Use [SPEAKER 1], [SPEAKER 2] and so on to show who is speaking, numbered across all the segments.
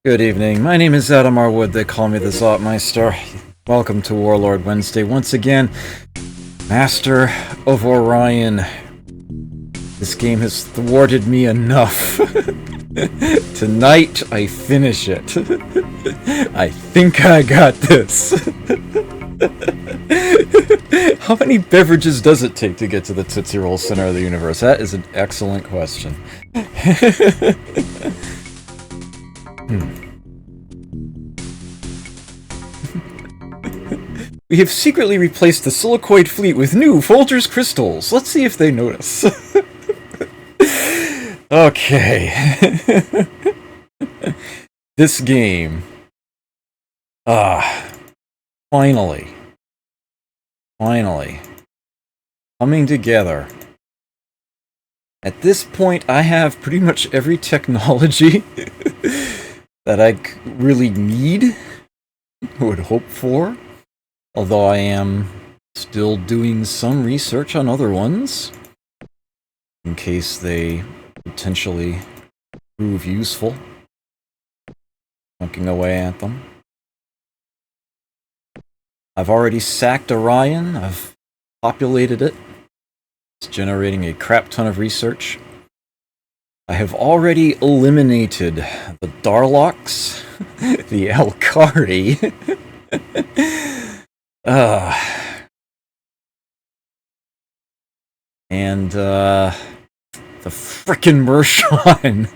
[SPEAKER 1] Good evening. My name is Adam Arwood. They call me the Zotmeister. Welcome to Warlord Wednesday. Once again, Master of Orion. This game has thwarted me enough. Tonight, I finish it. I think I got this. How many beverages does it take to get to the Tootsie Roll center of the universe? That is an excellent question. We have secretly replaced the Silicoid fleet with new Folgers crystals. Let's see if they notice. Okay. This game. Finally. Finally. Coming together. At this point, I have pretty much every technology that I really need, would hope for. Although I am still doing some research on other ones, in case they potentially prove useful. Looking away at them. I've already sacked Orion, I've populated it. It's generating a crap ton of research. I have already eliminated the Darlocks, the Alkari, and the frickin' Mershon.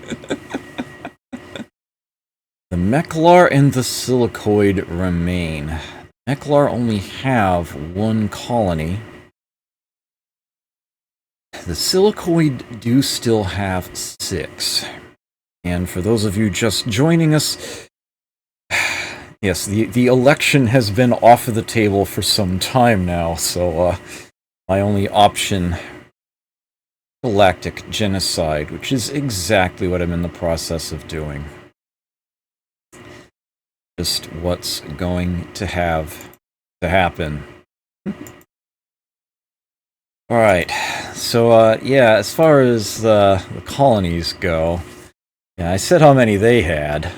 [SPEAKER 1] The Meklar and the Silicoid remain. Meklar only have one colony. The Silicoid do still have 6. And for those of you just joining us, yes, the election has been off of the table for some time now, so my only option, galactic genocide, which is exactly what I'm in the process of doing. Just what's going to have to happen. Alright, so yeah, as far as the colonies go, yeah, I said how many they had.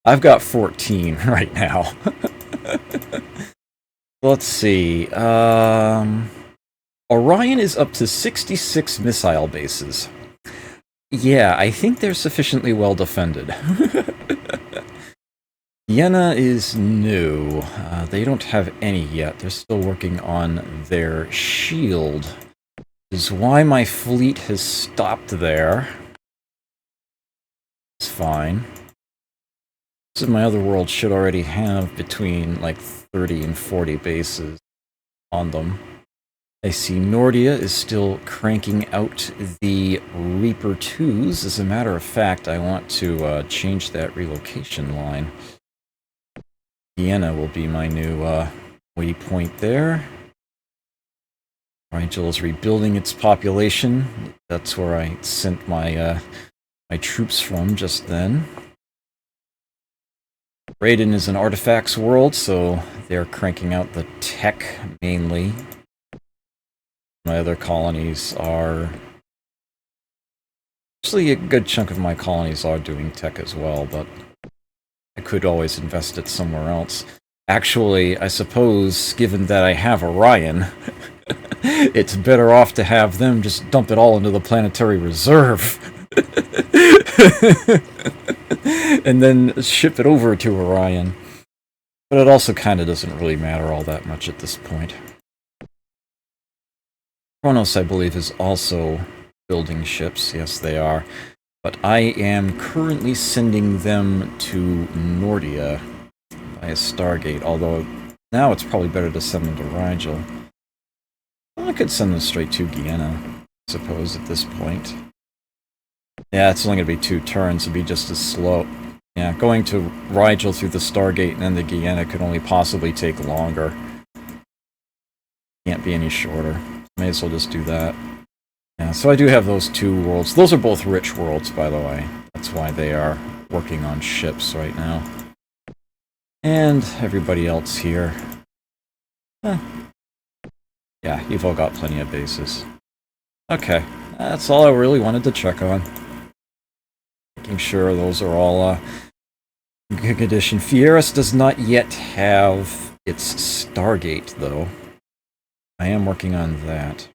[SPEAKER 1] I've got 14 right now. Let's see. Orion is up to 66 missile bases. Yeah, I think they're sufficiently well defended. Vienna is new. They don't have any yet. They're still working on their shield. Which is why my fleet has stopped there. It's fine. Most of my other worlds should already have between like 30 and 40 bases on them. I see Nordia is still cranking out the Reaper 2s. As a matter of fact, I want to change that relocation line. Vienna will be my new waypoint there. Rigel is rebuilding its population. That's where I sent my my troops from just then. Raiden is an artifacts world, so they're cranking out the tech mainly. My other colonies are... Actually, a good chunk of my colonies are doing tech as well, but I could always invest it somewhere else. Actually, I suppose, given that I have Orion, it's better off to have them just dump it all into the planetary reserve. And then ship it over to Orion. But it also kind of doesn't really matter all that much at this point. Kronos, I believe, is also building ships. Yes, they are. But I am currently sending them to Nordia via Stargate, although now it's probably better to send them to Rigel. Well, I could send them straight to Guyana, I suppose, at this point. Yeah, it's only going to be 2 turns, it'd be just as slow. Yeah, going to Rigel through the Stargate and then the Guyana could only possibly take longer. Can't be any shorter. May as well just do that. Yeah, so I do have those 2 worlds. Those are both rich worlds, by the way. That's why they are working on ships right now. And everybody else here. Yeah, you've all got plenty of bases. Okay, that's all I really wanted to check on. making sure those are all in good condition. Fieris does not yet have its Stargate, though. I am working on that.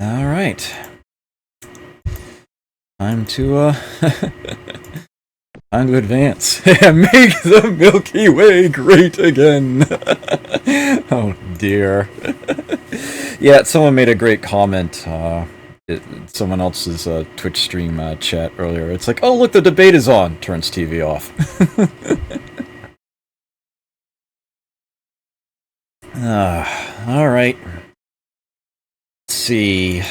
[SPEAKER 1] Alright. Time to, time to advance. Make the Milky Way great again! Oh dear. Yeah, someone made a great comment, someone else's Twitch stream chat earlier. It's like, oh look, the debate is on! Turns TV off. Alright. Let's see.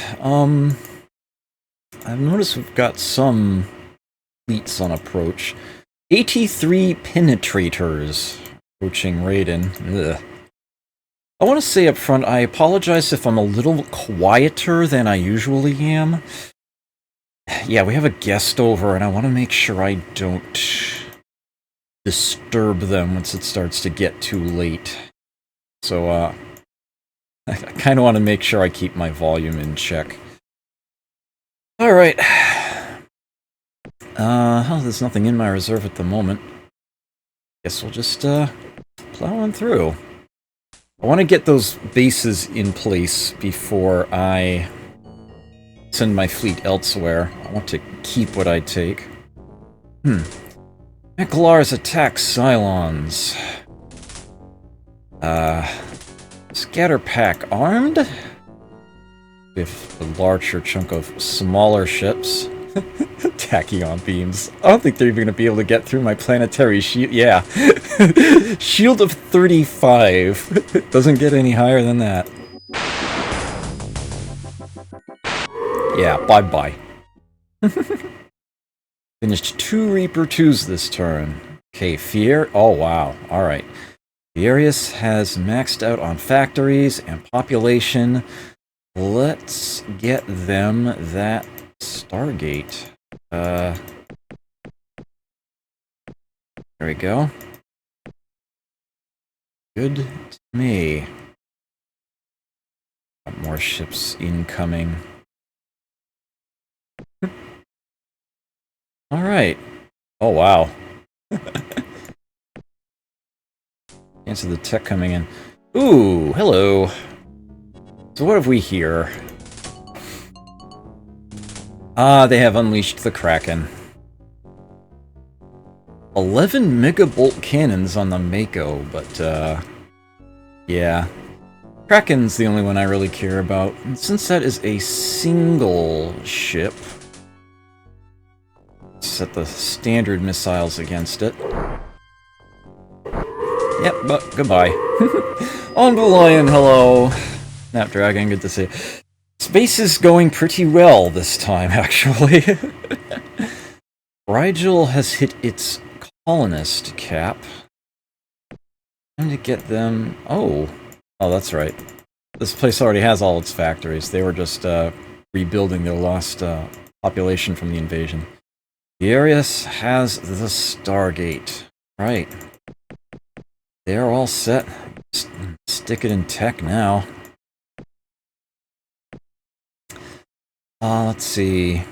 [SPEAKER 1] I've noticed we've got some fleets on approach. 83 penetrators approaching Raiden. Ugh. I want to say up front, I apologize if I'm a little quieter than I usually am. Yeah, we have a guest over, and I want to make sure I don't disturb them once it starts to get too late. So, I kind of want to make sure I keep my volume in check. Alright. There's nothing in my reserve at the moment. Guess we'll just, plow on through. I want to get those bases in place before I send my fleet elsewhere. I want to keep what I take. Meklar's attack Cylons. Scatter pack armed? With a larger chunk of smaller ships. Tachyon beams. I don't think they're even going to be able to get through my planetary shield. Yeah. Shield of 35. Doesn't get any higher than that. Yeah, bye-bye. Finished 2 Reaper 2s this turn. Okay, Fear. Oh, wow. Alright. Furious has maxed out on factories and population. Let's get them that Stargate. There we go. Good to me. Got more ships incoming. Alright. Oh, wow. Answer the tech coming in. Ooh, hello. So what have we here? They have unleashed the Kraken. 11 megabolt cannons on the Mako, but, yeah. Kraken's the only one I really care about. And since that is a single ship, set the standard missiles against it. Yep, but goodbye. On Orion, hello. Snapdragon, good to see you. Space is going pretty well this time, actually. Rigel has hit its colonist cap. Time to get them... Oh, that's right. This place already has all its factories. They were just rebuilding their lost population from the invasion. Furious has the Stargate. Right. They're all set. Just stick it in tech now. Let's see.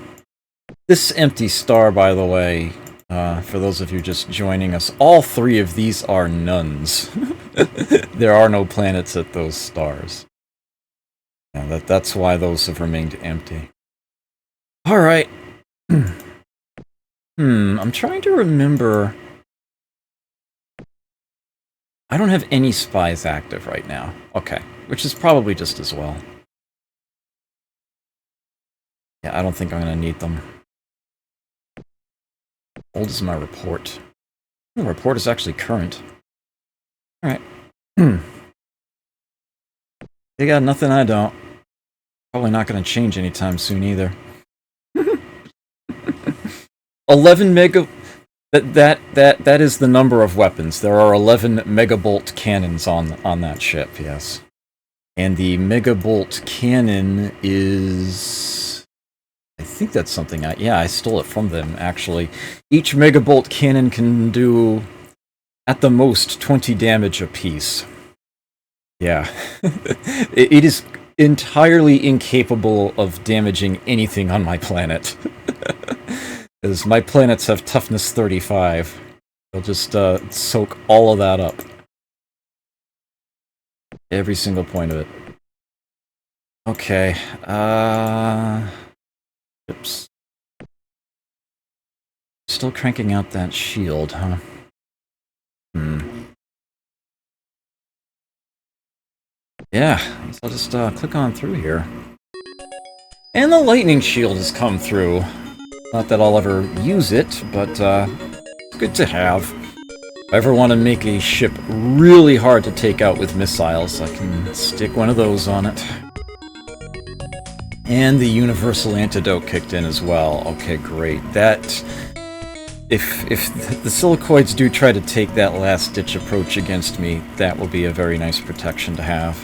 [SPEAKER 1] This empty star, by the way, for those of you just joining us, all 3 of these are nuns. There are no planets at those stars. Yeah, that's why those have remained empty. Alright. I'm trying to remember... I don't have any spies active right now. Okay, which is probably just as well. Yeah, I don't think I'm going to need them. How old is my report? The report is actually current. Alright. They got nothing I don't. Probably not going to change anytime soon either. 11 mega... That is the number of weapons. There are 11 megabolt cannons on that ship, yes. And the megabolt cannon is... I think that's something I stole it from them, actually. Each megabolt cannon can do, at the most, 20 damage apiece. Yeah. It is entirely incapable of damaging anything on my planet. Because my planets have toughness 35. They'll just soak all of that up. Every single point of it. Okay, oops. Still cranking out that shield, huh? Yeah, so I'll just click on through here. And the lightning shield has come through. Not that I'll ever use it, but it's good to have. If I ever want to make a ship really hard to take out with missiles, I can stick one of those on it. And the universal antidote kicked in as well. Okay, great. That... If the silicoids do try to take that last-ditch approach against me, that will be a very nice protection to have.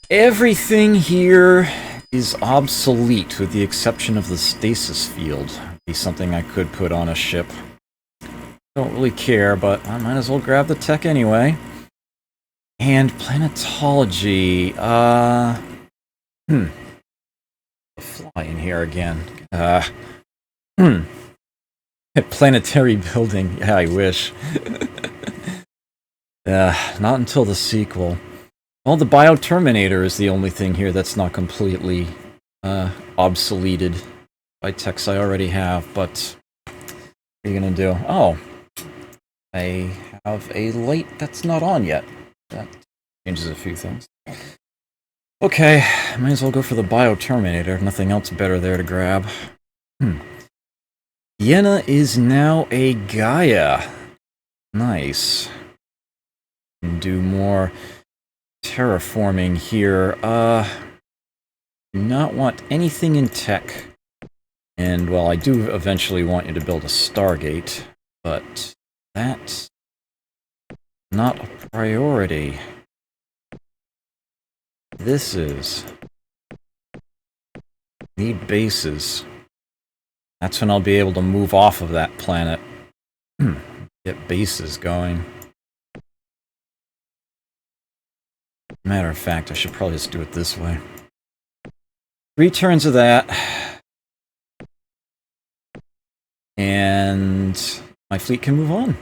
[SPEAKER 1] Everything here is obsolete, with the exception of the stasis field. Be something I could put on a ship. Don't really care, but I might as well grab the tech anyway. And planetology, a fly in here again. Planetary building, yeah, I wish. Not until the sequel. Well, the Bioterminator is the only thing here that's not completely obsoleted by techs I already have, but what are you gonna do? Oh, I have a light that's not on yet. That changes a few things. Okay, might as well go for the Bioterminator. Nothing else better there to grab. Vienna is now a Gaia. Nice. Can do more terraforming here. Do not want anything in tech. And, well, I do eventually want you to build a Stargate, but that's not a priority. This is. Need bases. That's when I'll be able to move off of that planet. Get bases going. Matter of fact, I should probably just do it this way. 3 turns of that. And my fleet can move on.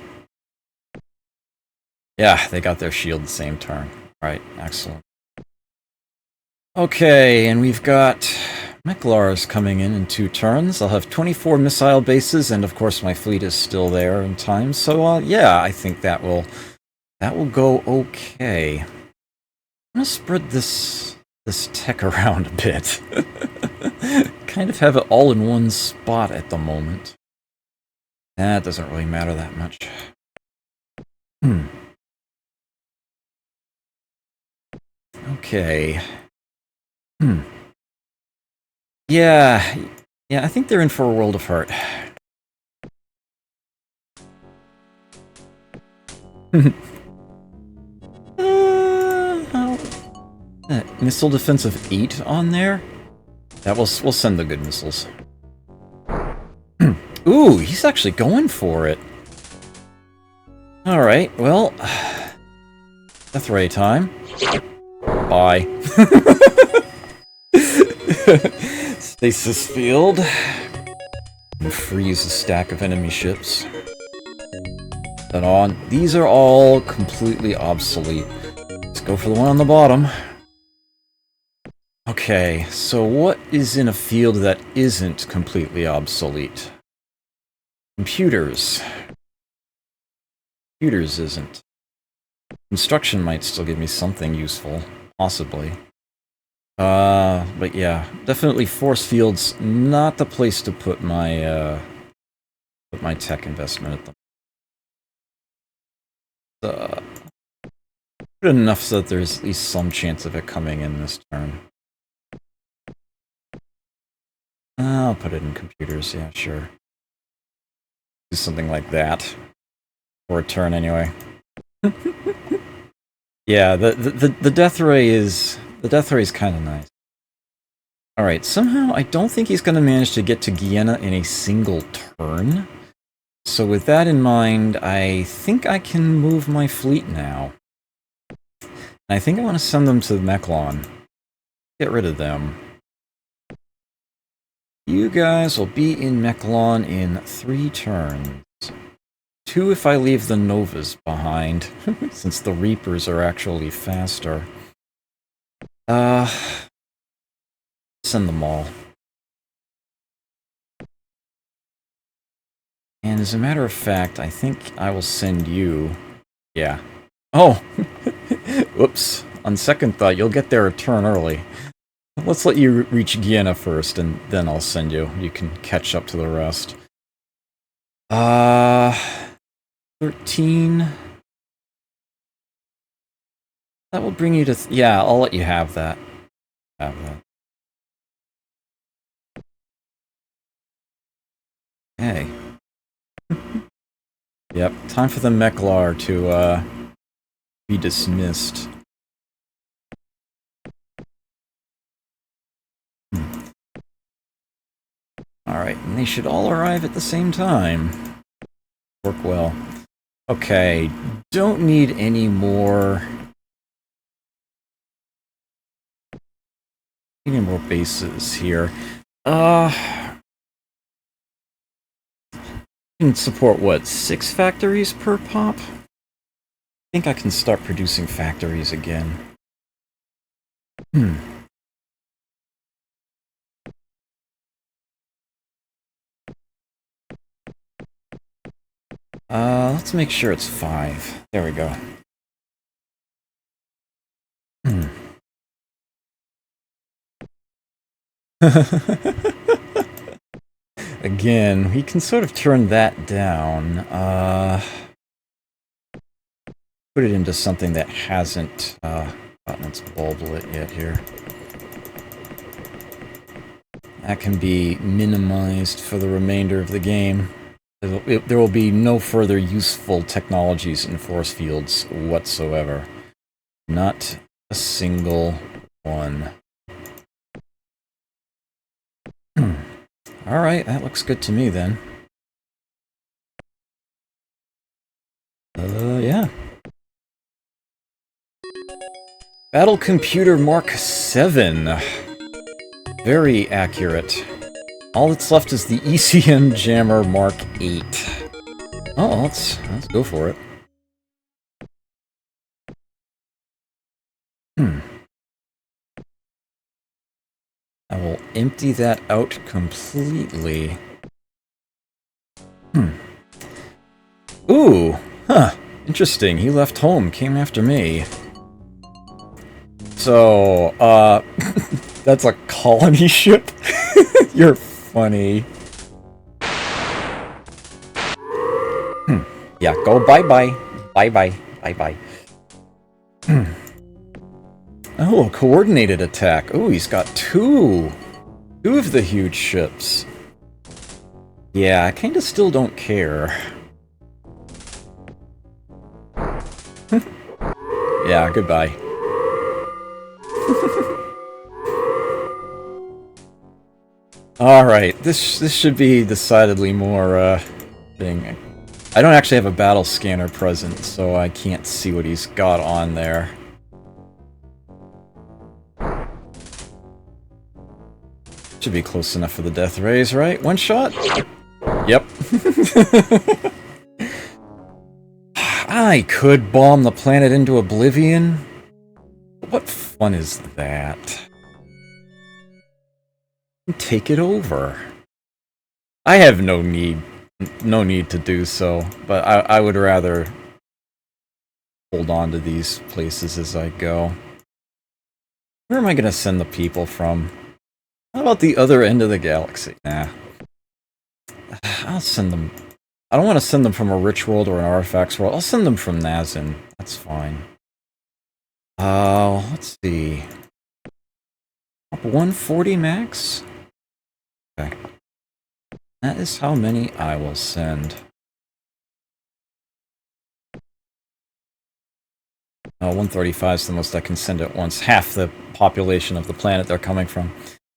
[SPEAKER 1] Yeah, they got their shield the same turn. Right, excellent. Okay, and we've got Mechlars coming in 2 turns. I'll have 24 missile bases, and of course my fleet is still there in time. So, yeah, I think that will go okay. I'm gonna spread this tech around a bit. Kind of have it all in one spot at the moment. That doesn't really matter that much. Okay. Yeah, I think they're in for a world of hurt. Missile defense of 8 on there? That we'll send the good missiles. Ooh, he's actually going for it. Alright, well... Death ray time. Bye. Stasis field. And freeze a stack of enemy ships. Then on. These are all completely obsolete. Let's go for the one on the bottom. Okay, so what is in a field that isn't completely obsolete? Computers. Computers isn't. Construction might still give me something useful, possibly. But yeah, definitely force fields not the place to put my tech investment at the good enough so that there's at least some chance of it coming in this turn. I'll put it in computers, yeah, sure. Do something like that. For a turn anyway. Yeah, the death ray is kind of nice. Alright, somehow I don't think he's going to manage to get to Guyana in a single turn. So with that in mind, I think I can move my fleet now. I think I want to send them to Mechlon. Get rid of them. You guys will be in Mechlon in 3 turns. 2 if I leave the Novas behind, since the Reapers are actually faster. Send them all. And as a matter of fact, I think I will send you... Yeah. Oh! Whoops. On second thought, you'll get there a turn early. Let's let you reach Guiana first, and then I'll send you. You can catch up to the rest. 13... That will bring you to... Yeah, I'll let you have that. Hey. Yep, time for the Mechlar to, be dismissed. Alright, and they should all arrive at the same time. Work well. Okay, don't need any more... Any more bases here. Can support, what, 6 factories per pop? I think I can start producing factories again. Let's make sure it's 5. There we go. Again, we can sort of turn that down. Put it into something that hasn't gotten its bulb lit yet here. That can be minimized for the remainder of the game. There will be no further useful technologies in force fields whatsoever. Not a single one. Alright, that looks good to me then. Yeah. Battle Computer Mark 7. Very accurate. All that's left is the ECM Jammer Mark 8. Oh, let's go for it. I will empty that out completely. Ooh, huh. Interesting. He left home, came after me. So, that's a colony ship? You're funny. Yeah, go bye-bye. Bye-bye. Bye-bye. Oh, a coordinated attack. Oh, he's got 2. 2 of the huge ships. Yeah, I kinda still don't care. Yeah, goodbye. Alright, this should be decidedly more, thing. I don't actually have a battle scanner present, so I can't see what he's got on there. Should be close enough for the death rays, right? 1 shot? Yep. I could bomb the planet into oblivion. What fun is that? Take it over. I have no need to do so, but I would rather hold on to these places as I go. Where am I gonna send the people from? How about the other end of the galaxy? Nah. I'll send them... I don't want to send them from a rich world or an artifacts world. I'll send them from Nazin. That's fine. Let's see. Up 140 max? Okay. That is how many I will send. Oh, 135 is the most I can send at once. Half the population of the planet they're coming from.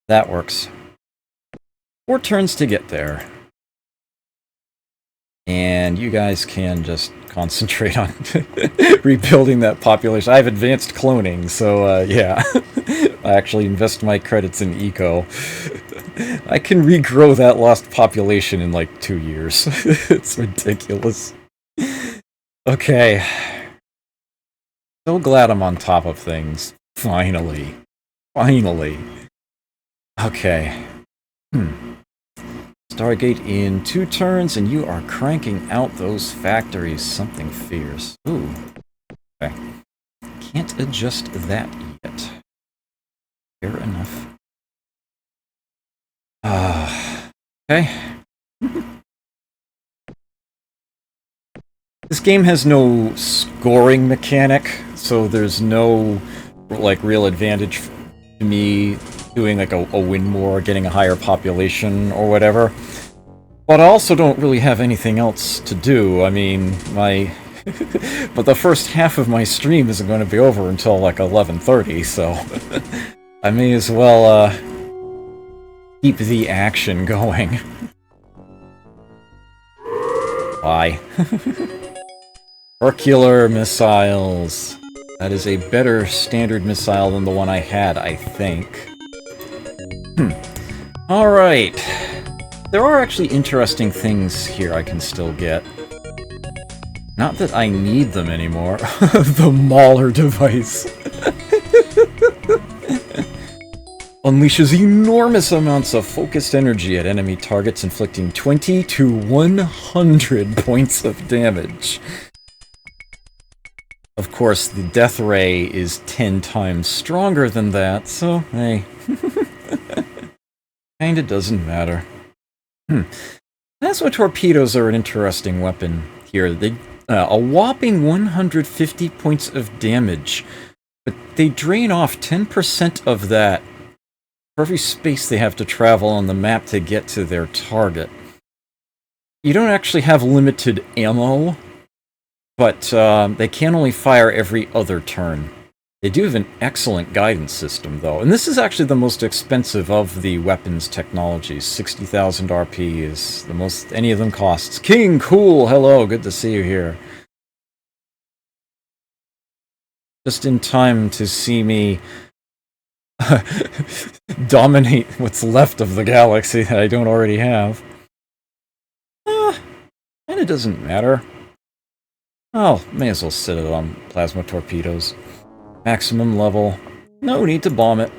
[SPEAKER 1] That works. 4 turns to get there. And you guys can just concentrate on rebuilding that population. I have advanced cloning, so yeah. I actually invest my credits in eco. I can regrow that lost population in like 2 years. It's ridiculous. Okay. So glad I'm on top of things. Finally. Finally. Okay. Stargate in 2 turns, and you are cranking out those factories. Something fierce. Ooh. Okay. Can't adjust that yet. Fair enough. Okay. This game has no scoring mechanic, so there's no like real advantage to me doing like a win war, getting a higher population or whatever. But I also don't really have anything else to do. I mean, my but the first half of my stream isn't going to be over until like 11:30, so I may as well keep the action going. Why? Circular missiles. That is a better standard missile than the one I had, I think. Alright. There are actually interesting things here I can still get. Not that I need them anymore. The Mauler device. Unleashes enormous amounts of focused energy at enemy targets, inflicting 20 to 100 points of damage. Of course, the death ray is 10 times stronger than that, so hey. Kinda doesn't matter. Plasma torpedoes are an interesting weapon here. They a whopping 150 points of damage, but they drain off 10% of that for every space they have to travel on the map to get to their target. You don't actually have limited ammo, but they can only fire every other turn. They do have an excellent guidance system, though, and this is actually the most expensive of the weapons technologies. 60,000 RP is the most any of them costs. King, cool, hello, good to see you here. Just in time to see me dominate what's left of the galaxy that I don't already have. And it doesn't matter. Oh, may as well sit it on plasma torpedoes. Maximum level. No need to bomb it.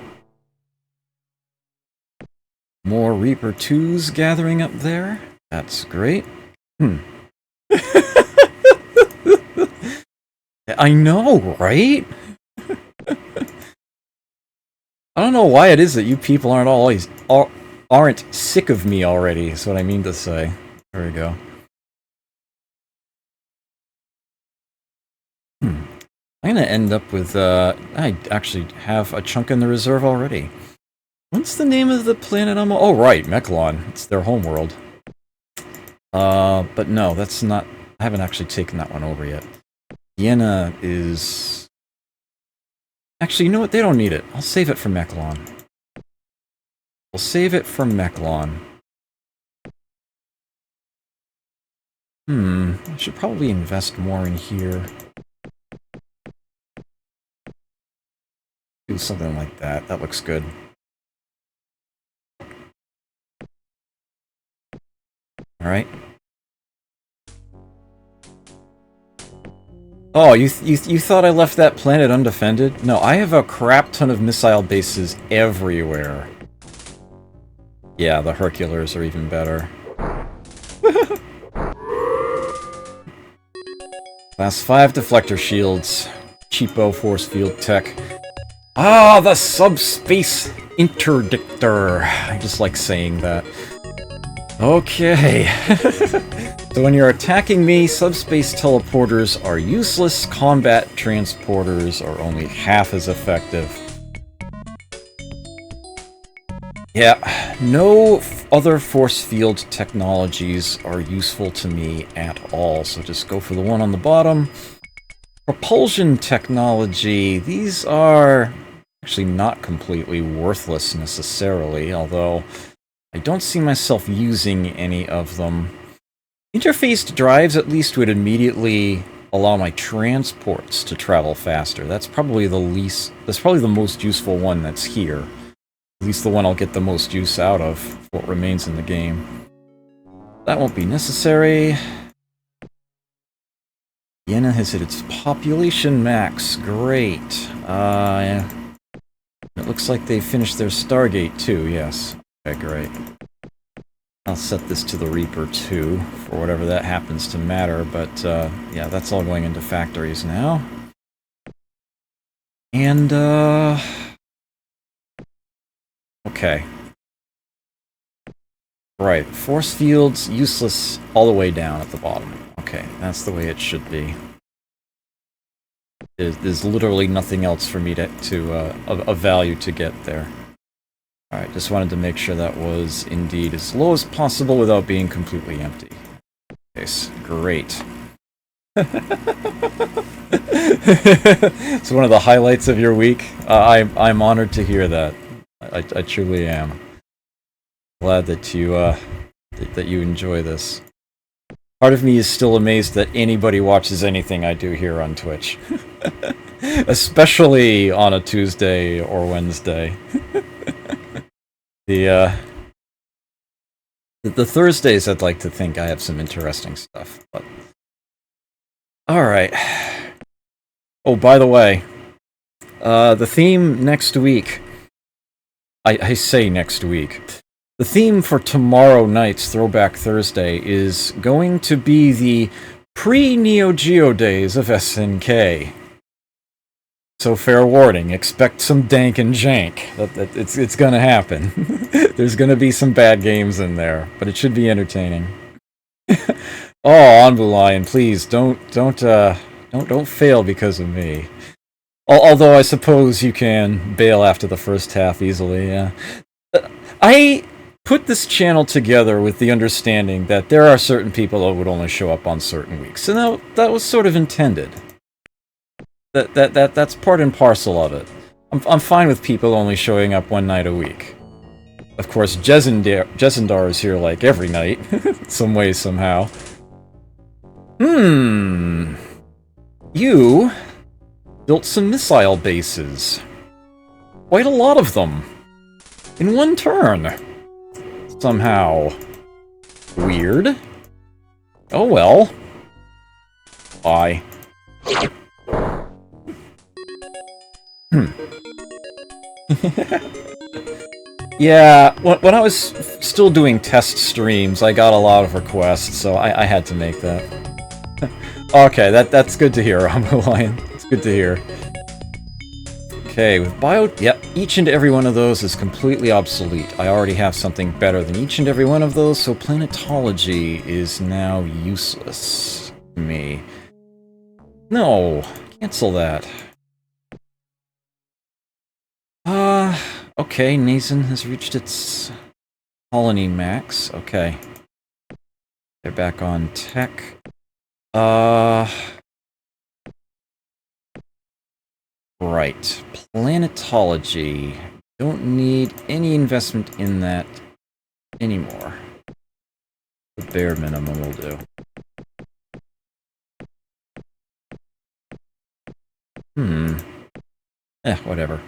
[SPEAKER 1] More Reaper 2s gathering up there. That's great. I know, right? I don't know why it is that you people aren't sick of me already, is what I mean to say. There we go. I'm gonna end up with, I actually have a chunk in the reserve already. What's the name of the planet I'm on? Oh, right, Mechlon. It's their homeworld. But no, that's not... I haven't actually taken that one over yet. Vienna is... Actually, you know what? They don't need it. I'll save it for Mechlon. I'll save it for Mechlon. I should probably invest more in here. Do something like that. That looks good. Alright. Oh, you thought I left that planet undefended? No, I have a crap ton of missile bases everywhere. Yeah, the Herculers are even better. Class 5 deflector shields. Cheapo force field tech. Ah, the subspace interdictor. I just like saying that. Okay. So when you're attacking me, subspace teleporters are useless. Combat transporters are only half as effective. Yeah, no other force field technologies are useful to me at all, so just go for the one on the bottom. Propulsion technology, these are actually not completely worthless necessarily, although I don't see myself using any of them. Interfaced drives at least would immediately allow my transports to travel faster. That's probably the most useful one that's here. At least the one I'll get the most use out of what remains in the game. That won't be necessary. Vienna has hit its population max. Great. Yeah. It looks like they finished their Stargate too, yes. Okay, great. I'll set this to the Reaper too, for whatever that happens to matter, but yeah, that's all going into factories now. And, okay. Right, force fields, useless all the way down at the bottom. Okay, that's the way it should be. There's literally nothing else for me of value to get there. Alright, just wanted to make sure that was indeed as low as possible without being completely empty. Yes, great. It's one of the highlights of your week. I'm honored to hear that. I truly am. Glad that you enjoy this. Part of me is still amazed that anybody watches anything I do here on Twitch. Especially on a Tuesday or Wednesday. The Thursdays I'd like to think I have some interesting stuff, but... Alright. Oh, by the way, the theme next week... I say next week. The theme for tomorrow night's Throwback Thursday is going to be the pre-Neo Geo days of SNK. So fair warning, expect some dank and jank. It's gonna happen. There's gonna be some bad games in there, but it should be entertaining. Oh, Envu Lion, please don't fail because of me. Although I suppose you can bail after the first half easily. Yeah. I put this channel together with the understanding that there are certain people that would only show up on certain weeks, and that was sort of intended. That's part and parcel of it. I'm fine with people only showing up one night a week. Of course, Jesendar is here like every night, some way, somehow. You built some missile bases. Quite a lot of them. In one turn. Somehow. Weird. Oh well. Bye. Yeah, when I was still doing test streams, I got a lot of requests, so I had to make that. Okay, that's good to hear, Envu Lion. It's good to hear. Okay, with yep, each and every one of those is completely obsolete. I already have something better than each and every one of those, so planetology is now useless to me. No, cancel that. Okay, Nazen has reached its colony max. Okay. They're back on tech. Right. Planetology. Don't need any investment in that anymore. The bare minimum will do. Whatever.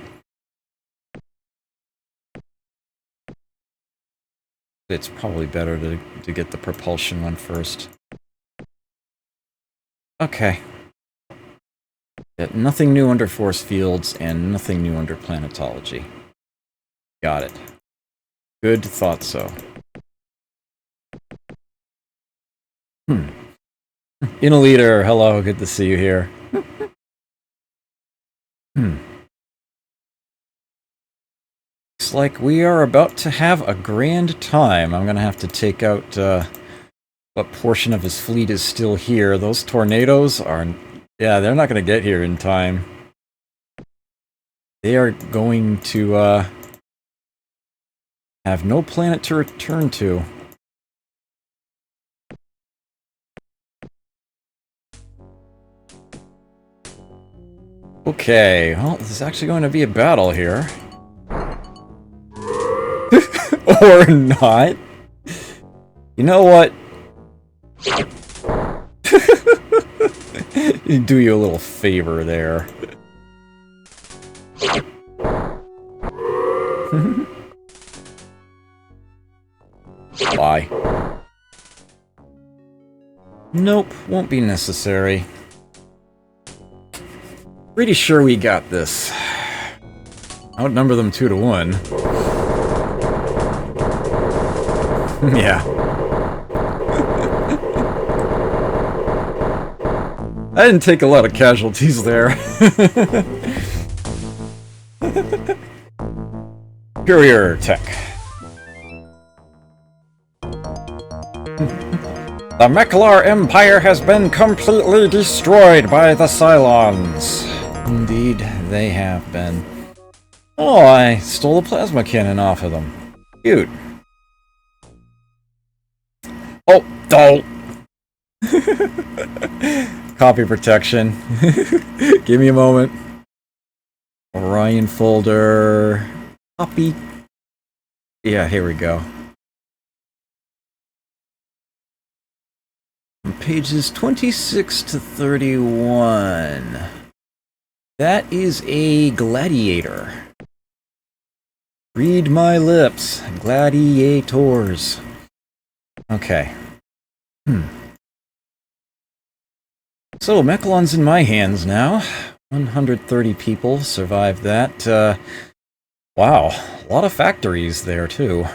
[SPEAKER 1] It's probably better to get the propulsion one first. Okay. Yeah, nothing new under force fields, and nothing new under planetology. Got it. Good, thought so. Inaleader, hello, good to see you here. Looks like we are about to have a grand time. I'm gonna have to take out what portion of his fleet is still here. Those tornadoes are... Yeah, they're not gonna get here in time. They are going to have no planet to return to. Okay, well, this is actually going to be a battle here. Or not. You know what? Do you a little favor there. Bye. Nope, won't be necessary. Pretty sure we got this. Outnumber them 2-1. Yeah. I didn't take a lot of casualties there. Courier tech. The Meklar Empire has been completely destroyed by the Cylons. Indeed, they have been. Oh, I stole the plasma cannon off of them. Cute. Oh, oh! Copy protection. Give me a moment. Orion folder. Copy. Yeah, here we go. Pages 26 to 31. That is a gladiator. Read my lips. Gladiators. Okay. So, Mechalon's in my hands now. 130 people survived that. Wow. A lot of factories there, too.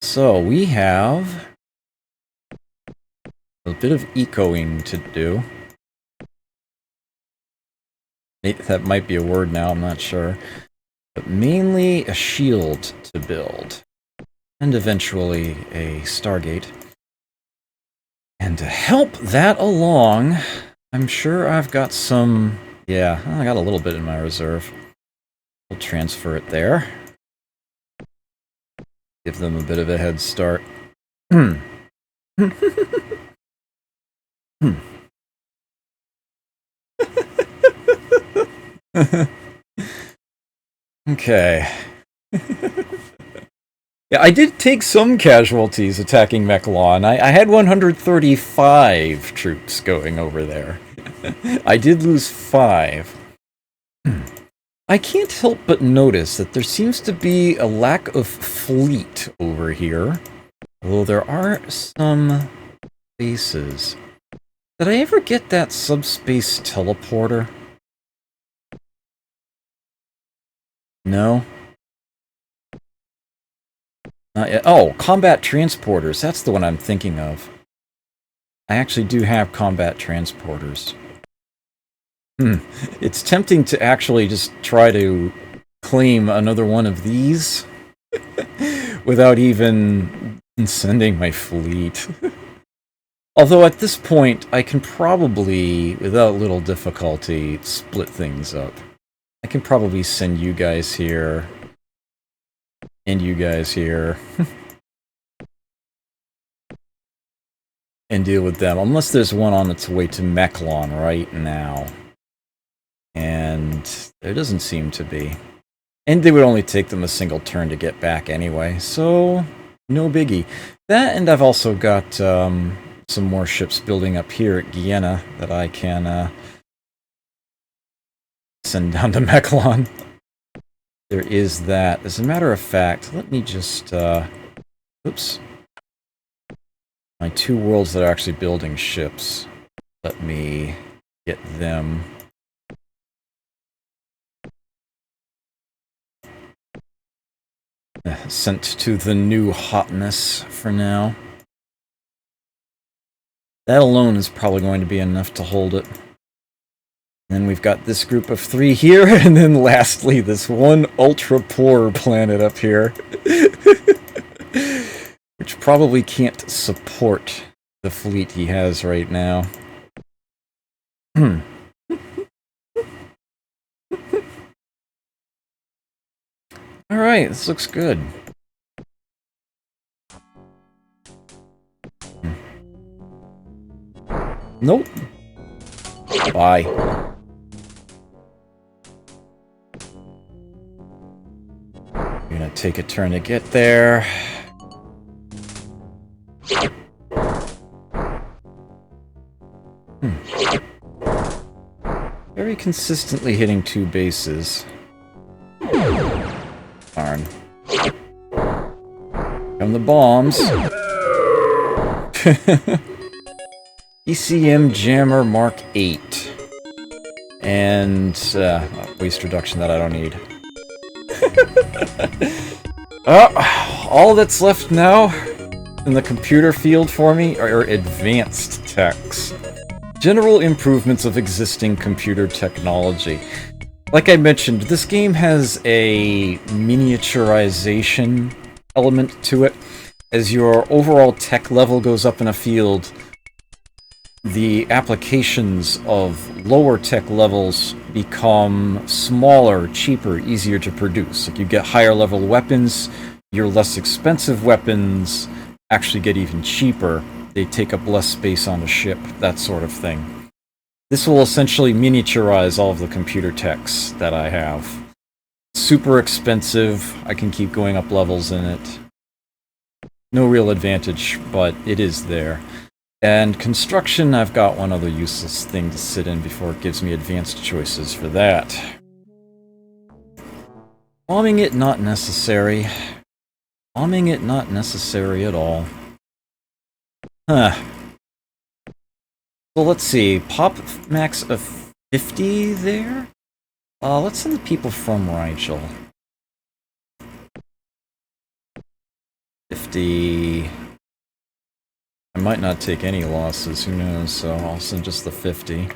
[SPEAKER 1] So, we have a bit of ecoing to do. That might be a word now, I'm not sure. But mainly a shield to build. And eventually a Stargate. And to help that along, I'm sure I've got some... Yeah, I got a little bit in my reserve. We'll transfer it there. Give them a bit of a head start. Okay. Yeah, I did take some casualties attacking Mechalon. I had 135 troops going over there. I did lose 5. I can't help but notice that there seems to be a lack of fleet over here. Although there are some bases. Did I ever get that subspace teleporter? No? Not yet. Oh, combat transporters. That's the one I'm thinking of. I actually do have combat transporters. It's tempting to actually just try to claim another one of these without even sending my fleet. Although at this point, I can probably, without little difficulty, split things up. I can probably send you guys here, and you guys here, and deal with them. Unless there's one on its way to Mechalon right now. And there doesn't seem to be. And they would only take them a single turn to get back anyway, so no biggie. That, and I've also got some more ships building up here at Guyana that I can send down to Mechalon. There is that. As a matter of fact, let me just... oops. My 2 worlds that are actually building ships. Let me get them... sent to the new hotness for now. That alone is probably going to be enough to hold it. And then we've got this group of 3 here, and then lastly, this one ultra-poor planet up here. Which probably can't support the fleet he has right now. Alright, this looks good. Nope. Bye. You're gonna take a turn to get there. consistently hitting 2 bases. Darn. Come the bombs. ECM Jammer Mark 8. And waste reduction that I don't need. All that's left now in the computer field for me are advanced techs. General improvements of existing computer technology. Like I mentioned, this game has a miniaturization element to it. As your overall tech level goes up in a field, the applications of lower tech levels become smaller, cheaper, easier to produce. Like you get higher level weapons, your less expensive weapons actually get even cheaper. They take up less space on the ship, that sort of thing. This will essentially miniaturize all of the computer techs that I have. Super expensive, I can keep going up levels in it. No real advantage, but it is there. And construction, I've got one other useless thing to sit in before it gives me advanced choices for that. Bombing it, not necessary. Bombing it, not necessary at all. Huh. Well, let's see. Pop max of 50 there? Let's send the people from Rigel. 50... I might not take any losses, who knows, so I'll send just the 50.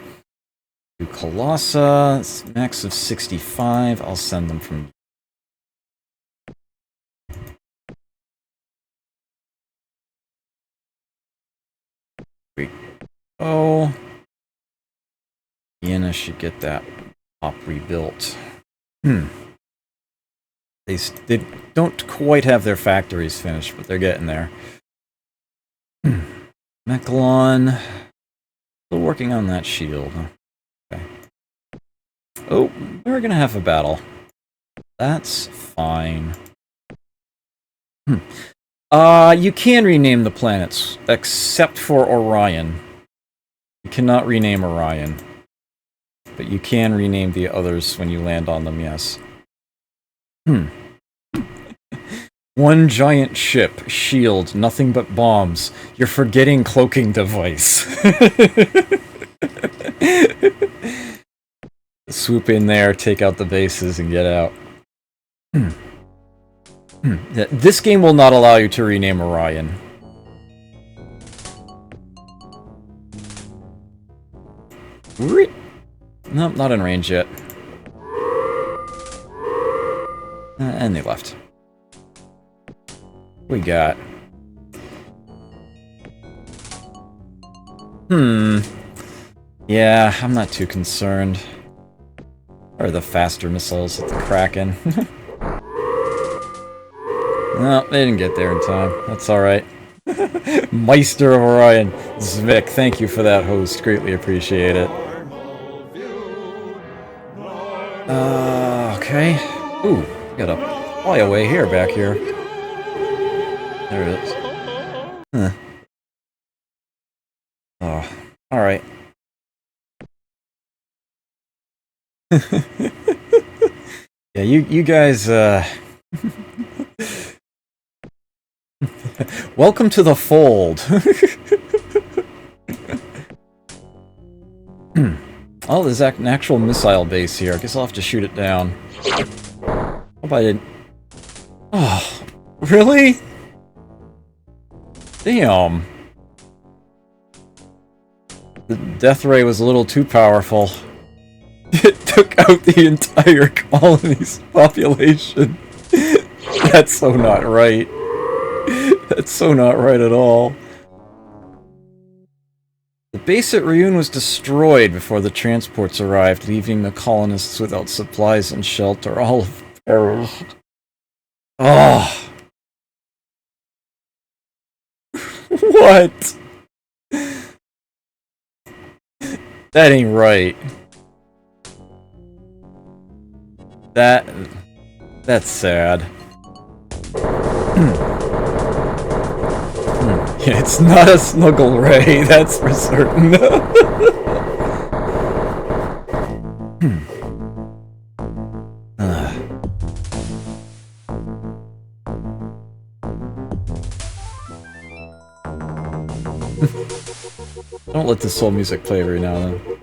[SPEAKER 1] To Colossa, max of 65, I'll send them from... Oh, Vienna should get that pop rebuilt. They don't quite have their factories finished, but they're getting there. Mechalon, still working on that shield. Okay. Oh, we're gonna have a battle. That's fine. You can rename the planets, except for Orion. You cannot rename Orion. But you can rename the others when you land on them, yes. One giant ship, shield, nothing but bombs. You're forgetting cloaking device. Swoop in there, take out the bases, and get out. This game will not allow you to rename Orion. Nope, not in range yet. And they left. We got... Yeah, I'm not too concerned. Or the faster missiles at the Kraken. No, they didn't get there in time. That's alright. Meister of Orion. Zvik, thank you for that host. Greatly appreciate it. Okay. Ooh, got a flyaway hair back here. There it is. Huh. Oh, alright. Yeah, you guys, welcome to the fold. Oh, there's an actual missile base here. I guess I'll have to shoot it down. Hope I didn't... Oh, really? Damn. The death ray was a little too powerful. It took out the entire colony's population. That's so not right. That's so not right at all. The base at Ryun was destroyed before the transports arrived, leaving the colonists without supplies and shelter. All of perished. Oh. What? That ain't right. That's sad. Yeah, it's not a snuggle ray, that's for certain. Don't let the soul music play every now and then.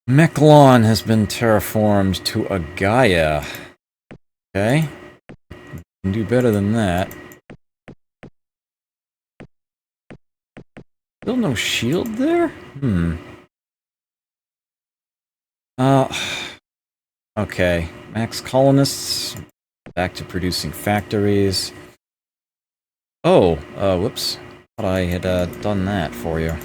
[SPEAKER 1] Meklon has been terraformed to a Gaia. Okay. Can do better than that. Still no shield there? Okay. Max colonists. Back to producing factories. Oh, whoops. Thought I had done that for you.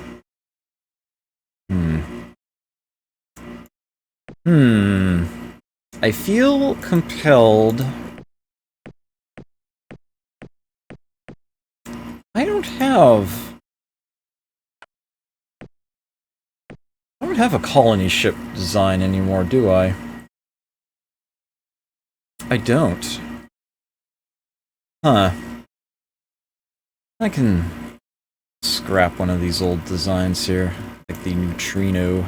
[SPEAKER 1] I feel compelled. I don't have a colony ship design anymore, do I? I don't. Huh. I can scrap one of these old designs here, like the neutrino.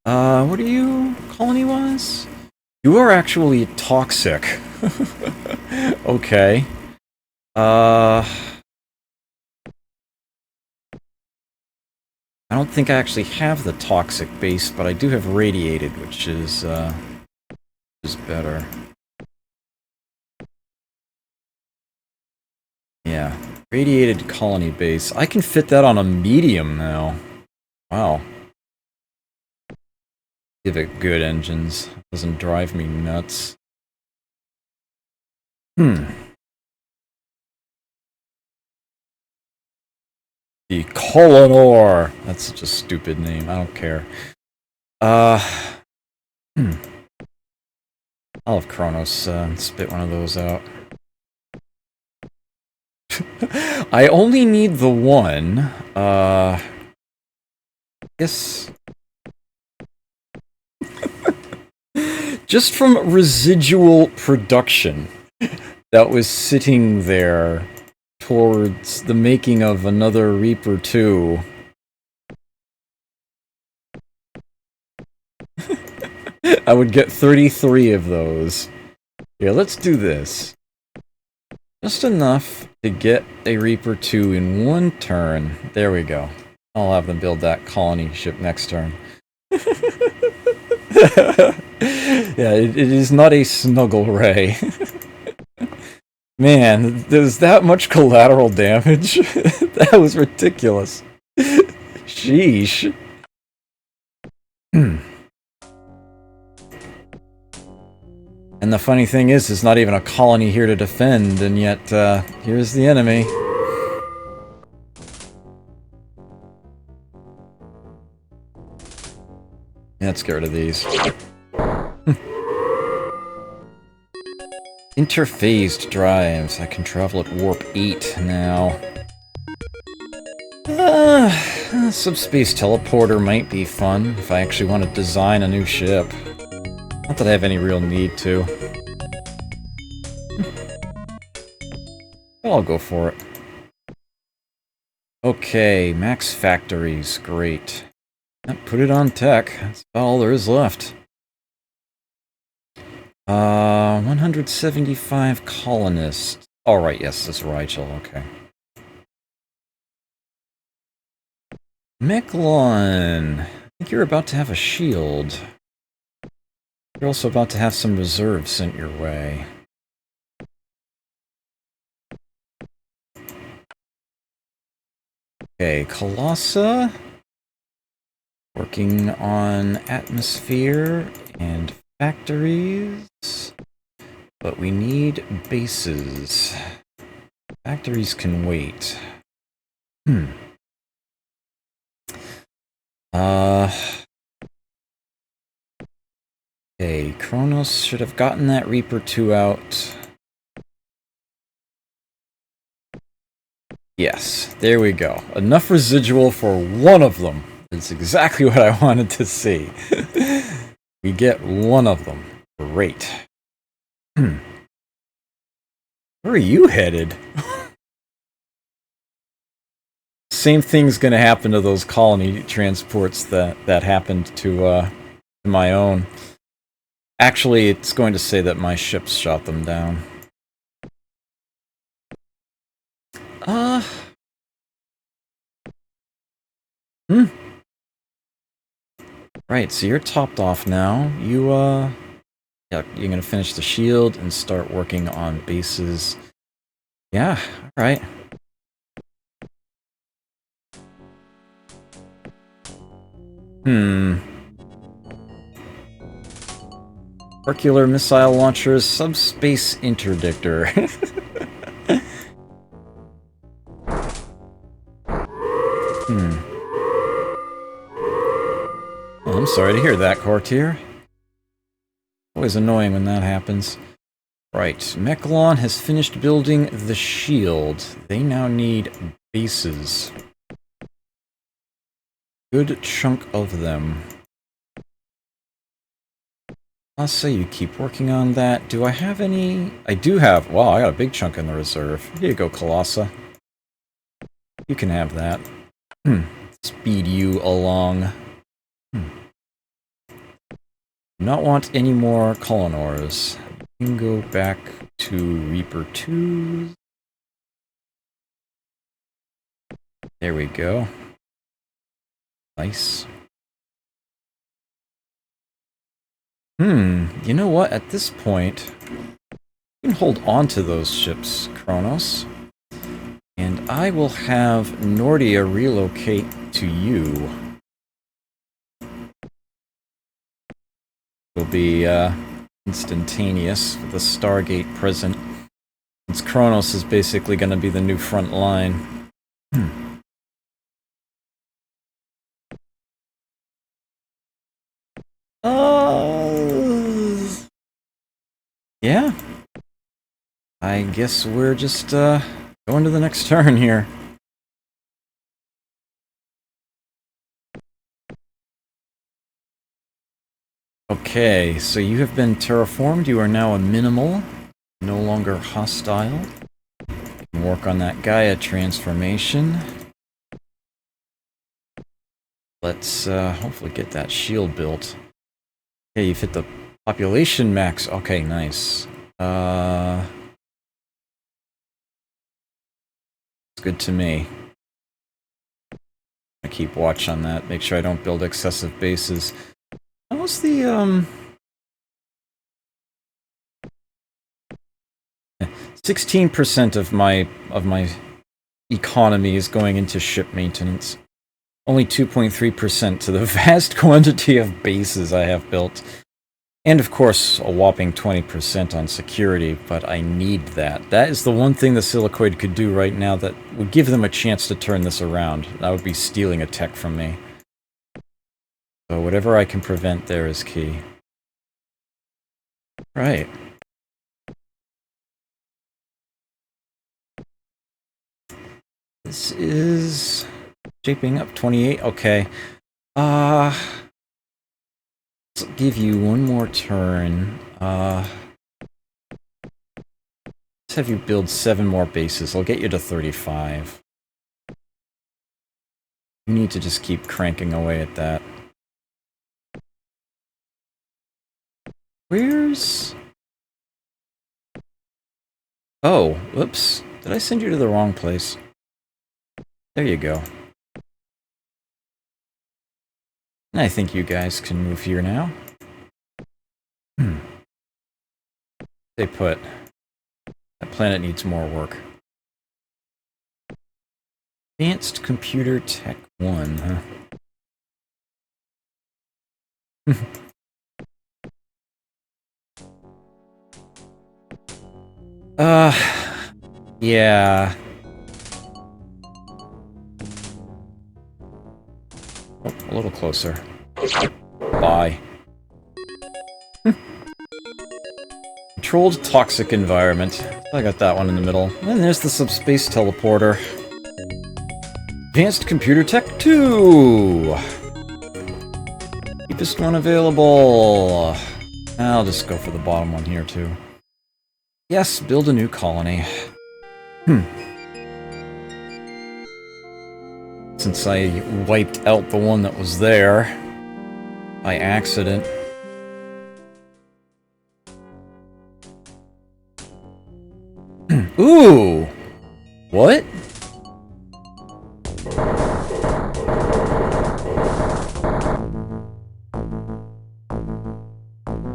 [SPEAKER 1] What are you, colony-wise? You are actually toxic. Okay. I don't think I actually have the toxic base, but I do have radiated, which is better. Yeah. Radiated colony base. I can fit that on a medium now. Wow. Give it good engines. Doesn't drive me nuts. The Colonor! That's such a stupid name. I don't care. I'll have Kronos spit one of those out. I only need the one. Guess... Just from residual production that was sitting there towards the making of another Reaper 2. I would get 33 of those. Yeah, let's do this. Just enough to get a Reaper 2 in one turn. There we go. I'll have them build that colony ship next turn. Yeah, it is not a snuggle ray. Man, there's that much collateral damage? That was ridiculous. Sheesh. And the funny thing is, there's not even a colony here to defend, and yet, here's the enemy. Yeah, let's get rid of these. Interphased drives. I can travel at warp 8 now. Subspace teleporter might be fun if I actually want to design a new ship. Not that I have any real need to. I'll go for it. Okay, max factories. Great. Put it on tech. That's about all there is left. 175 colonists. Alright, yes, this is Rigel, okay. Meklon! I think you're about to have a shield. You're also about to have some reserves sent your way. Okay, Colossa. Working on atmosphere and factories. But we need bases. Factories can wait. Okay, Kronos should have gotten that Reaper 2 out. Yes, there we go. Enough residual for one of them. That's exactly what I wanted to see. We get one of them. Great. Where are you headed? Same thing's gonna happen to those colony transports that happened to my own. Actually, it's going to say that my ships shot them down. Right, so you're topped off now. Yeah, you're gonna finish the shield and start working on bases. Yeah, alright. Circular missile launchers, subspace interdictor. Well, I'm sorry to hear that, Courtier. Always annoying when that happens. Right, Mechalon has finished building the shield. They now need bases. Good chunk of them. I'll say you keep working on that. Do I have any? I do have. Wow, I got a big chunk in the reserve. Here you go, Colossa. You can have that. Speed you along. Not want any more Colonors. You can go back to Reaper 2. There we go. Nice. You know what? At this point, you can hold on to those ships, Kronos. And I will have Nordia relocate to you. Will be instantaneous with the Stargate present. Since Kronos is basically going to be the new front line. Yeah. I guess we're just going to the next turn here. Okay, so you have been terraformed. You are now a minimal, no longer hostile. You can work on that Gaia transformation. Let's hopefully get that shield built. Okay, you've hit the population max. Okay, nice. It's good to me. I keep watch on that. Make sure I don't build excessive bases. How was the 16% of my economy is going into ship maintenance. Only 2.3% to the vast quantity of bases I have built. And of course, a whopping 20% on security, but I need that. That is the one thing the Silicoid could do right now that would give them a chance to turn this around. That would be stealing a tech from me. So whatever I can prevent there is key. Right. This is shaping up 28. Okay. Let's give you one more turn. Let's have you build 7 more bases. I'll get you to 35. You need to just keep cranking away at that. Where's... Oh, whoops. Did I send you to the wrong place? There you go. I think you guys can move here now. Stay put. That planet needs more work. Advanced Computer Tech 1, huh? Yeah. Oh, a little closer. Bye. Controlled toxic environment. I got that one in the middle. And there's the subspace teleporter. Advanced Computer Tech 2! Cheapest one available. I'll just go for the bottom one here, too. Yes, build a new colony. Since I wiped out the one that was there by accident. Ooh! What?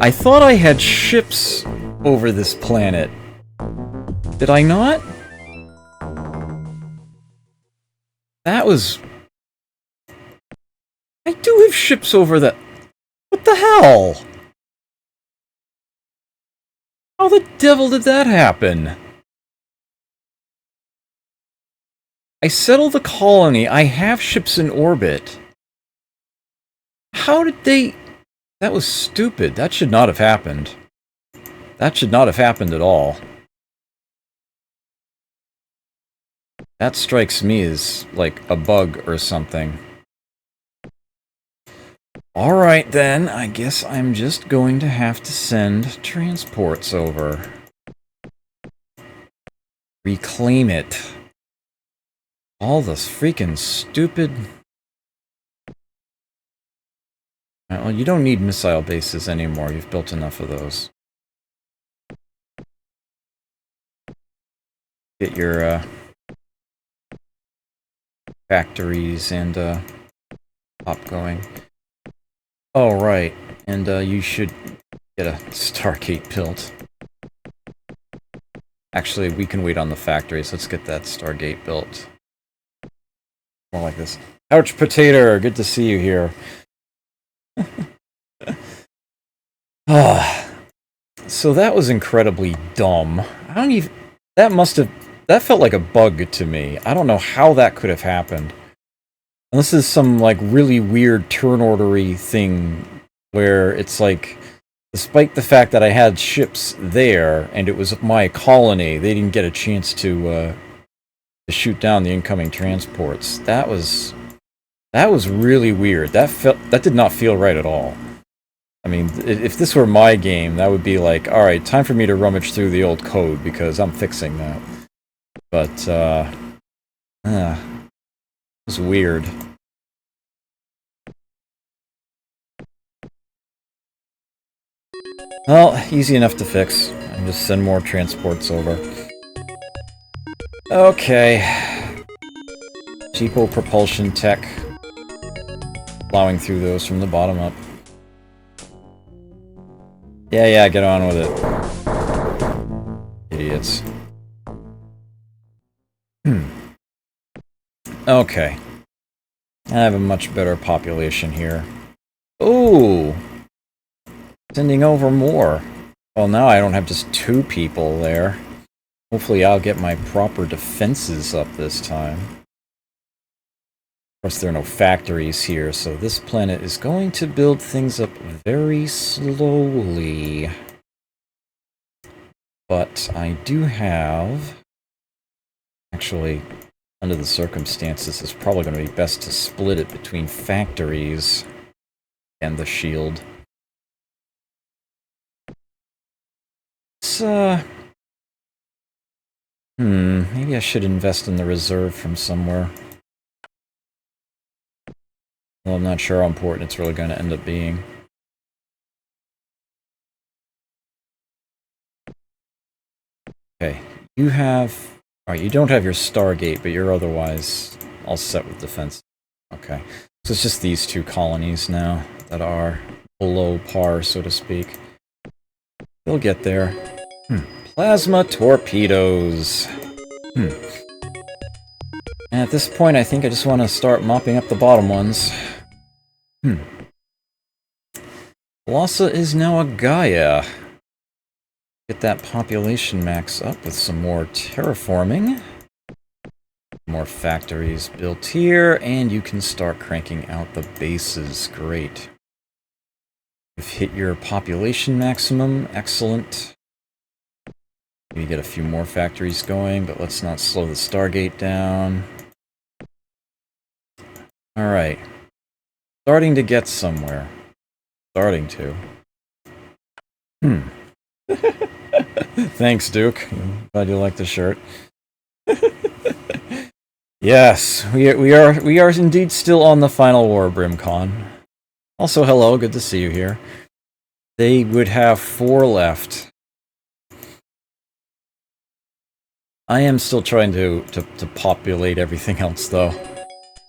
[SPEAKER 1] I thought I had ships over this planet. Did I not? That was... I do have ships over that... What the hell? How the devil did that happen? I settled the colony. I have ships in orbit. How did they... That was stupid. That should not have happened. That should not have happened at all. That strikes me as, like, a bug or something. Alright then, I guess I'm just going to have to send transports over. Reclaim it. All this freaking stupid... Well, you don't need missile bases anymore. You've built enough of those. Get your, factories and, pop going. Oh, right. And, you should get a Stargate built. Actually, we can wait on the factories. Let's get that Stargate built. More like this. Ouch, Potato! Good to see you here. So that was incredibly dumb. I don't even... That must have... That felt like a bug to me. I don't know how that could have happened. Unless this is some, like, really weird turn ordery thing where it's like, despite the fact that I had ships there and it was my colony, they didn't get a chance to shoot down the incoming transports. That was really weird. That did not feel right at all. I mean, if this were my game, that would be like, alright, time for me to rummage through the old code because I'm fixing that. But, it was weird. Well, easy enough to fix. I just send more transports over. Okay. Cheapo propulsion tech. Plowing through those from the bottom up. Yeah, get on with it. Idiots. Okay. I have a much better population here. Ooh! Sending over more. Well, now I don't have just 2 people there. Hopefully I'll get my proper defenses up this time. Of course, there are no factories here, so this planet is going to build things up very slowly. But I do have... Actually, under the circumstances, it's probably going to be best to split it between factories and the shield. It's, maybe I should invest in the reserve from somewhere. Well, I'm not sure how important it's really going to end up being. Okay, you have... Alright, you don't have your Stargate, but you're otherwise all set with defense. Okay, so it's just these 2 colonies now that are below par, so to speak. They'll get there. Plasma torpedoes. And at this point, I think I just want to start mopping up the bottom ones. Lhasa is now a Gaia. Get that population max up with some more terraforming. More factories built here, and you can start cranking out the bases. Great. You've hit your population maximum. Excellent. Maybe get a few more factories going, but let's not slow the Stargate down. Alright. Starting to get somewhere. Starting to. Thanks, Duke. Glad you like the shirt. Yes, we are indeed still on the final war, Brimcon. Also, hello, good to see you here. They would have 4 left. I am still trying to populate everything else, though.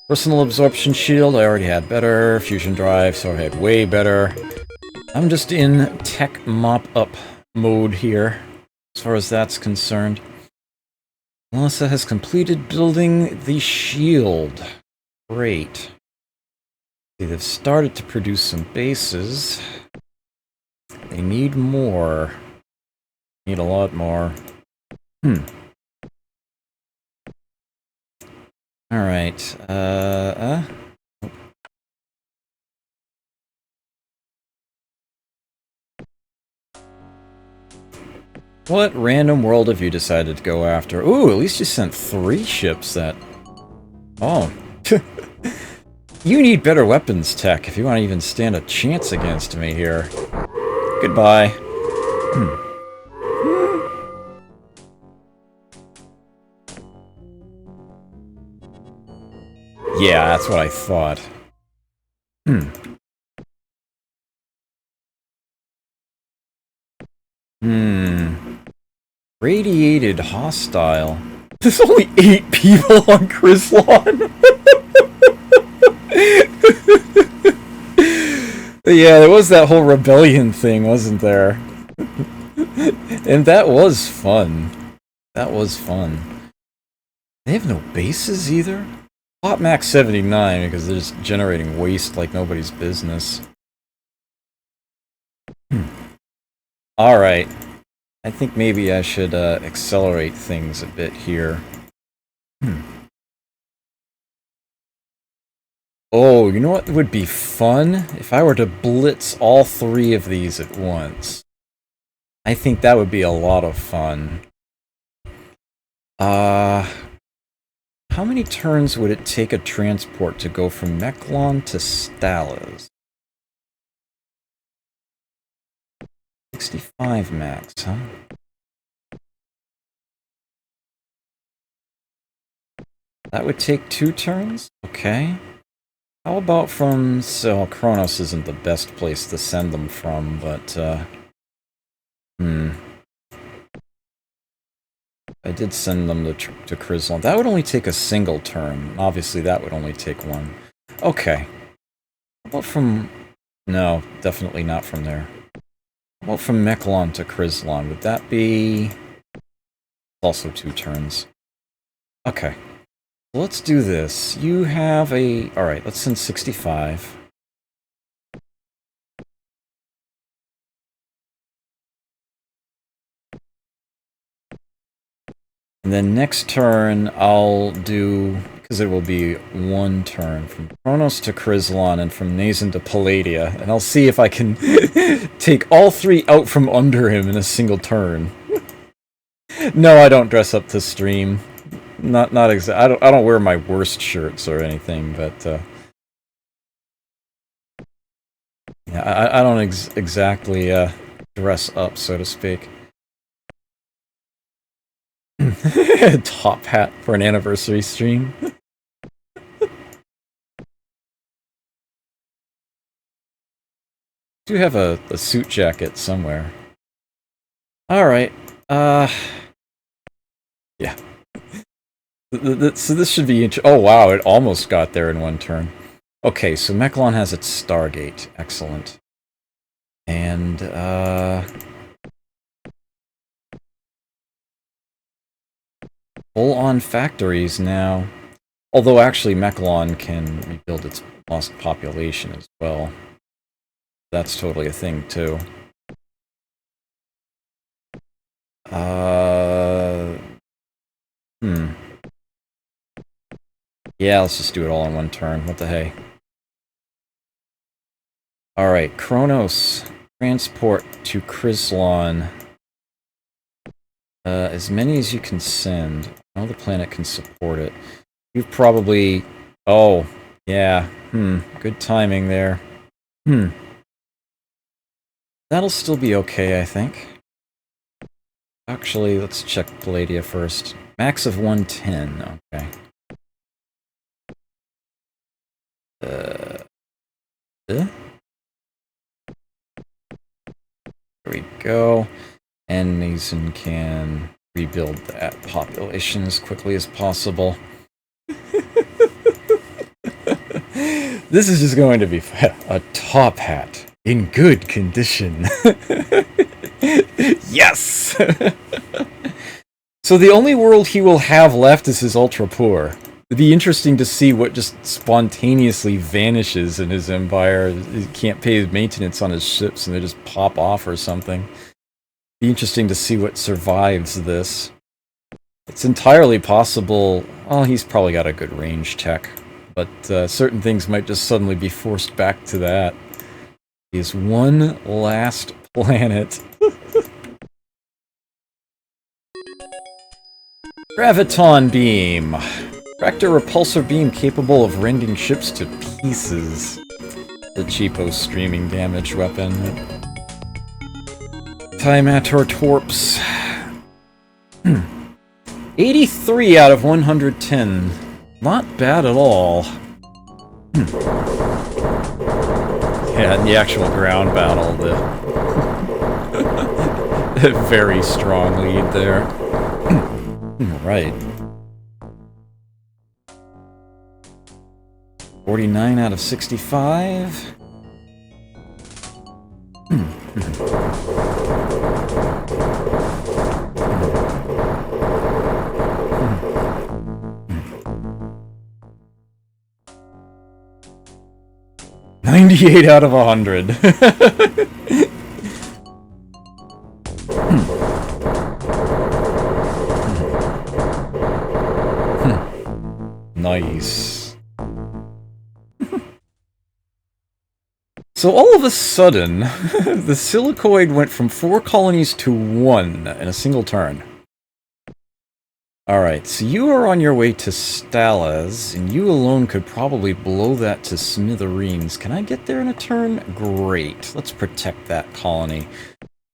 [SPEAKER 1] Personal absorption shield, I already had better. Fusion drive, so I had way better. I'm just in tech mop-up mode here, as far as that's concerned. Melissa has completed building the shield. Great. They've started to produce some bases. They need more. Need a lot more. Alright, What random world have you decided to go after? Ooh, at least you sent 3 ships that... Oh. You need better weapons tech if you want to even stand a chance against me here. Goodbye. Yeah, that's what I thought. Radiated hostile. There's only 8 people on Krislon. Yeah, there was that whole rebellion thing, wasn't there? And that was fun. That was fun. They have no bases either? Hot Max 79 because they're just generating waste like nobody's business. Alright. I think maybe I should accelerate things a bit here. Oh, you know what would be fun? If I were to blitz all 3 of these at once. I think that would be a lot of fun. How many turns would it take a transport to go from Meklon to Stalas? 65 max, huh? That would take 2 turns? Okay. How about from... So, Kronos isn't the best place to send them from, but, I did send them to Krislon. That would only take a single turn. Obviously, that would only take 1. Okay. How about from... No, definitely not from there. How about from Meklon to Krislon? Would that be... Also 2 turns. Okay. Let's do this. You have a... Alright, let's send 65. And then next turn, I'll do... Because it will be 1 turn. From Kronos to Krislon and from Nazan to Palladia. And I'll see if I can take all 3 out from under him in a single turn. No, I don't dress up to stream. Not exactly. I don't wear my worst shirts or anything, but yeah, I don't exactly dress up, so to speak. Top hat for an anniversary stream. Do have a suit jacket somewhere. All right. Yeah. So this should be oh wow, it almost got there in 1 turn. Okay, so Meklon has its Stargate. Excellent. And, full-on factories now. Although actually Meklon can rebuild its lost population as well. That's totally a thing, too. Yeah, let's just do it all in 1 turn. What the hey? Alright, Kronos. Transport to Krislon. As many as you can send. I know the planet can support it. You've probably... Oh, yeah. Good timing there. That'll still be okay, I think. Actually, let's check Palladia first. Max of 110, okay. There we go. And Mason can rebuild that population as quickly as possible. This is just going to be a top hat in good condition. Yes! So the only world he will have left is his ultra poor. It'd be interesting to see what just spontaneously vanishes in his empire. He can't pay his maintenance on his ships and they just pop off or something. Be interesting to see what survives this. It's entirely possible. Well, he's probably got a good range tech, but certain things might just suddenly be forced back to that. Is one last planet. Graviton beam. Tractor repulsor beam capable of rending ships to pieces. The cheapo streaming damage weapon. Timator torps. 83 out of 110. Not bad at all. Yeah, in the actual ground battle, the very strong lead there. Right. 49 out of 65. 98 out of 100. Nice. So all of a sudden, the Silicoid went from 4 colonies to 1 in a single turn. Alright, so you are on your way to Stalas, and you alone could probably blow that to smithereens. Can I get there in a turn? Great. Let's protect that colony.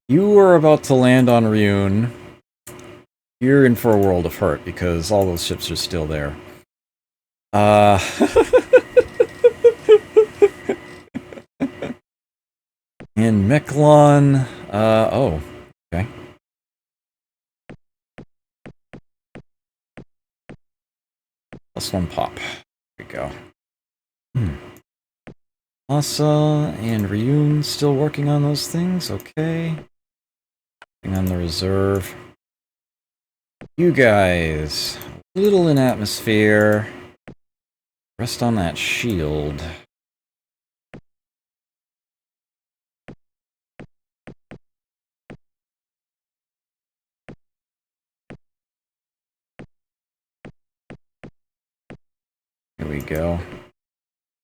[SPEAKER 1] You are about to land on Ryun. You're in for a world of hurt, because all those ships are still there. And Meklon, oh, okay. +1 pop. There we go. Asa and Ryun still working on those things, okay. Working on the reserve. You guys, a little in atmosphere. Rest on that shield. Here we go.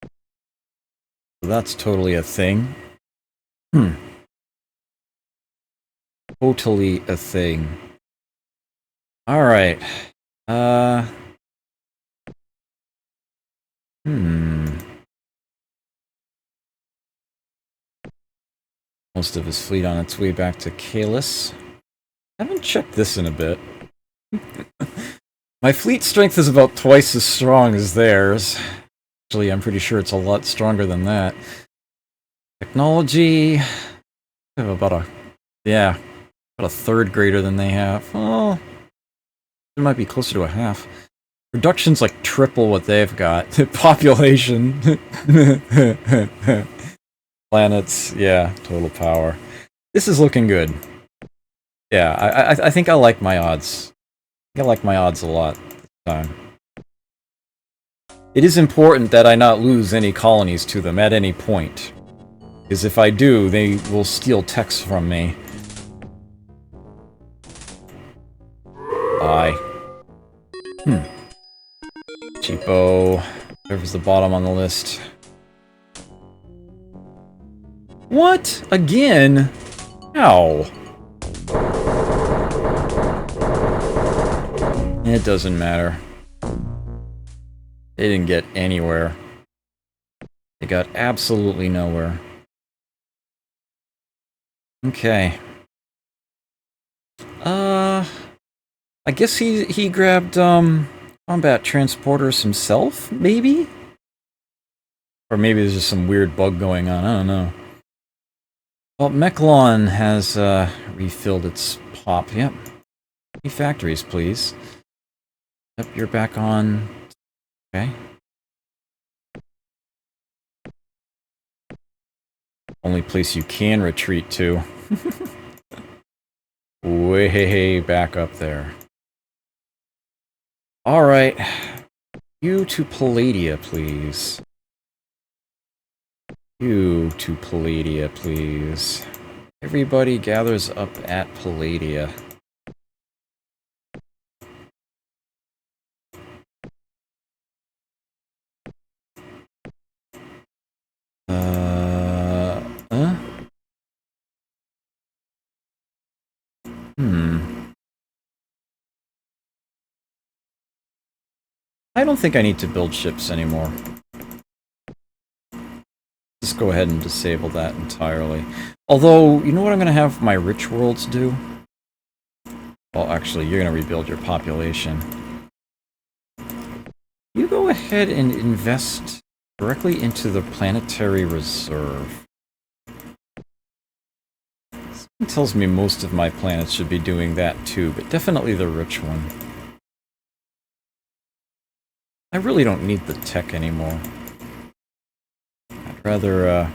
[SPEAKER 1] So that's totally a thing. Totally a thing. Alright. Most of his fleet on its way back to Kalis. I haven't checked this in a bit. My fleet strength is about twice as strong as theirs. Actually, I'm pretty sure it's a lot stronger than that. Technology... I have about a... yeah, about a third greater than they have. Oh, it might be closer to a half. Production's like triple what they've got. Population. Planets, yeah, total power. This is looking good. Yeah, I think I like my odds. I like my odds a lot this time. It is important that I not lose any colonies to them at any point. Because if I do, they will steal techs from me. Bye. Cheapo. Whoever's the bottom on the list. What? Again? How? It doesn't matter. They didn't get anywhere. They got absolutely nowhere. Okay. I guess he grabbed, combat transporters himself, maybe? Or maybe there's just some weird bug going on, I don't know. Well, Mechlon has, refilled its pop, yep. Any factories, please. Yep, you're back on. Okay. Only place you can retreat to. Way back up there. Alright. You to Palladia, please. You to Palladia, please. Everybody gathers up at Palladia. I don't think I need to build ships anymore. Just go ahead and disable that entirely. Although, you know what I'm going to have my rich worlds do? Well, actually, you're going to rebuild your population. You go ahead and invest directly into the planetary reserve. It tells me most of my planets should be doing that too, but definitely the rich one. I really don't need the tech anymore. I'd rather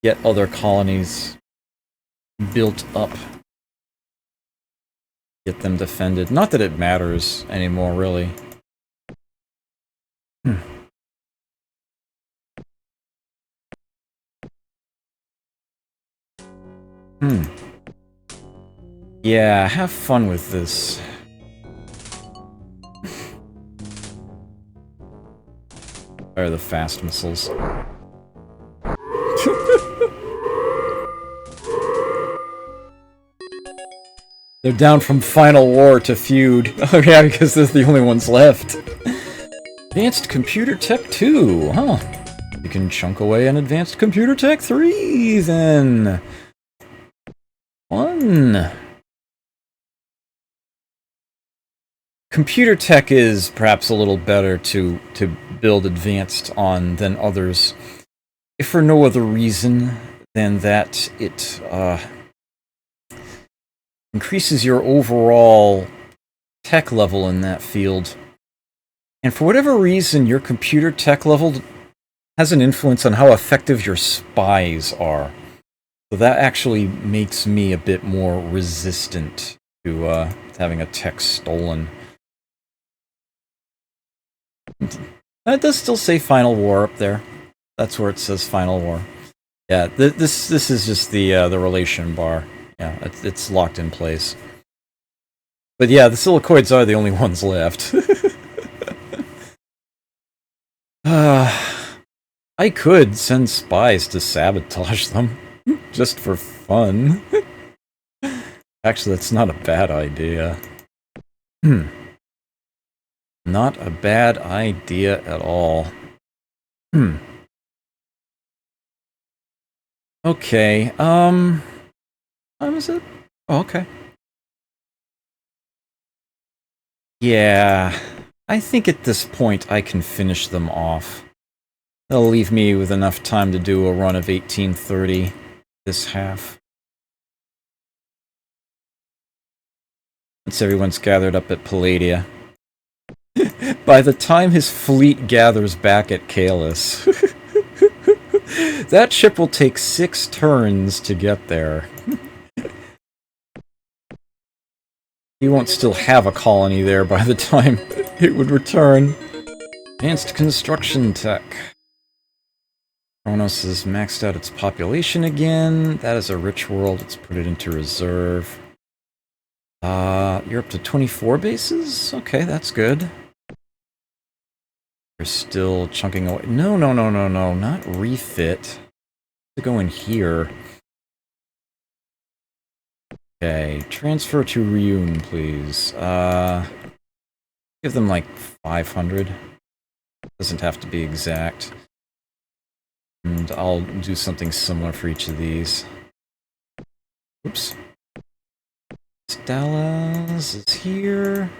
[SPEAKER 1] get other colonies built up. Get them defended. Not that it matters anymore, really. Yeah, have fun with this. Fire the fast missiles. They're down from Final War to Feud. Oh yeah, because they're the only ones left. Advanced Computer Tech 2, huh? You can chunk away on Advanced Computer Tech 3, then. Fun. Computer tech is perhaps a little better to build advanced on than others, if for no other reason than that it increases your overall tech level in that field. And for whatever reason, your computer tech level has an influence on how effective your spies are. So that actually makes me a bit more resistant to having a tech stolen. It does still say Final War up there. That's where it says Final War. Yeah, this is just the relation bar. Yeah, it's locked in place. But yeah, the silicoids are the only ones left. I could send spies to sabotage them, just for fun. Actually, that's not a bad idea. Not a bad idea at all. Okay, time is it? Oh, okay. Yeah, I think at this point I can finish them off. That'll leave me with enough time to do a run of 1830 this half. Once everyone's gathered up at Palladia. By the time his fleet gathers back at Kalis, that ship will take 6 turns to get there. He won't still have a colony there by the time it would return. Advanced construction tech. Kronos has maxed out its population again. That is a rich world. Let's put it into reserve. You're up to 24 bases? Okay, that's good. You're still chunking away. No, not refit. To go in here. Okay, transfer to Ryun, please. Give them like 500. Doesn't have to be exact. And I'll do something similar for each of these. Oops. Dallas is here.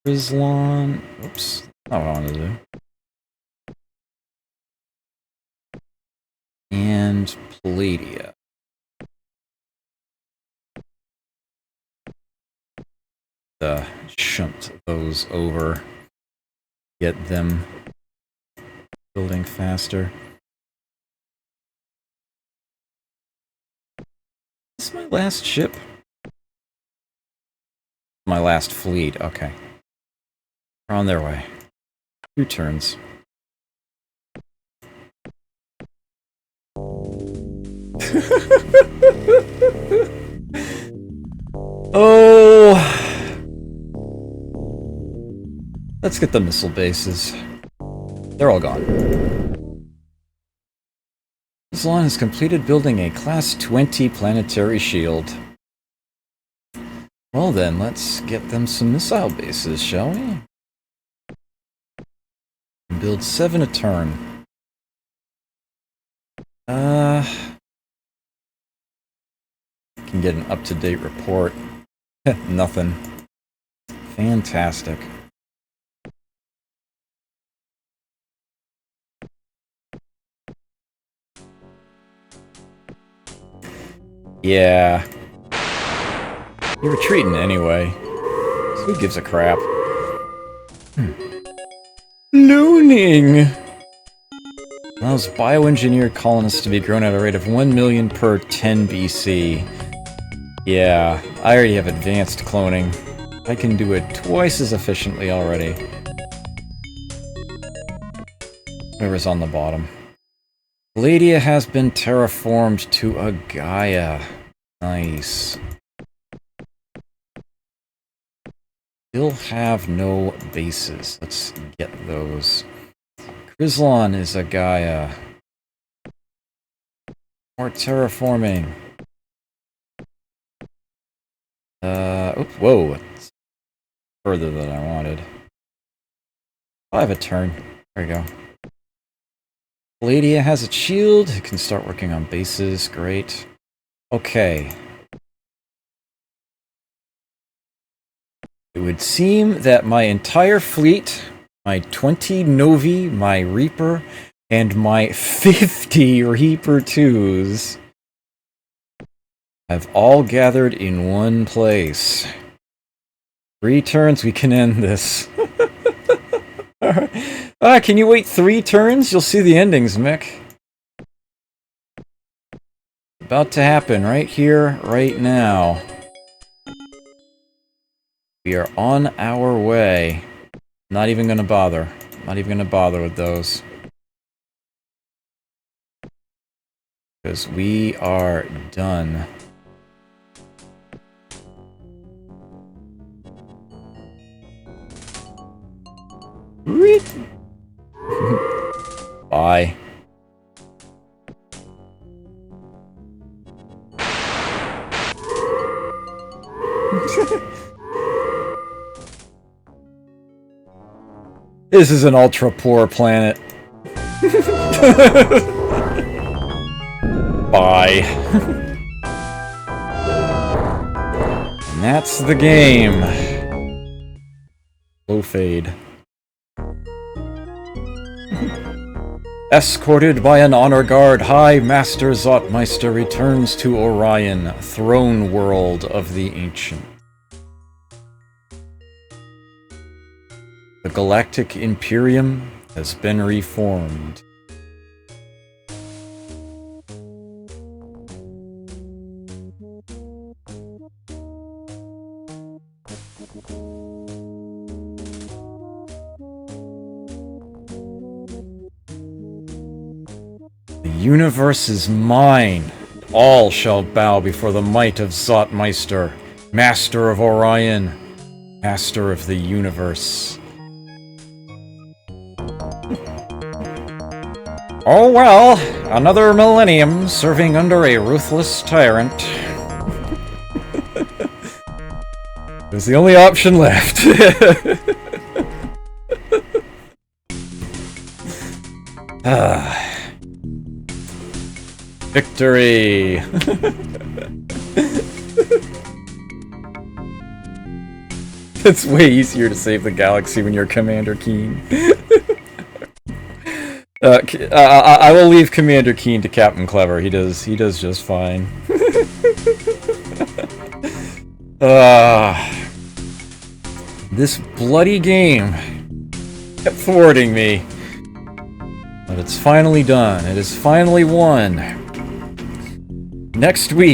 [SPEAKER 1] Rizlon. Oops. Not what I wanted to do. And Palladia. Shunt those over. Get them building faster. Is this my last ship? My last fleet, okay. They're on their way. 2 turns. Oh! Let's get the missile bases. They're all gone. Rizlon has completed building a Class 20 planetary shield. Well then, let's get them some missile bases, shall we? Build 7 a turn. Can get an up-to-date report. Nothing. Fantastic. Yeah. You're retreating anyway. So who gives a crap? Looning! Allows bioengineered colonists to be grown at a rate of 1 million per 10 BC. Yeah, I already have advanced cloning. I can do it twice as efficiently already. Whoever's on the bottom. Palladia has been terraformed to a Gaia. Nice. Still have no bases. Let's get those. Rizlon is a Gaia. More terraforming. Whoa. It's further than I wanted. I'll have a turn. There we go. Palladia has a shield. It can start working on bases. Great. Okay. It would seem that my entire fleet, my 20 Novi, my Reaper, and my 50 Reaper 2s have all gathered in one place. 3 turns, we can end this. Can you wait 3 turns? You'll see the endings, Mick. About to happen right here, right now. We are on our way. Not even gonna bother. Not even gonna bother with those. Because we are done. Bye. This is an ultra poor planet. Bye. And that's the game. Low fade. Escorted by an honor guard, High Master Zotmeister returns to Orion, throne world of the ancient. The Galactic Imperium has been reformed. The universe is mine. All shall bow before the might of Zotmeister, Master of Orion, Master of the universe. Oh well, another millennium serving under a ruthless tyrant. It was the only option left. Victory! It's way easier to save the galaxy when you're Commander Keen. I will leave Commander Keen to Captain Clever. He does just fine. This bloody game kept thwarting me. But it's finally done. It is finally won. Next week.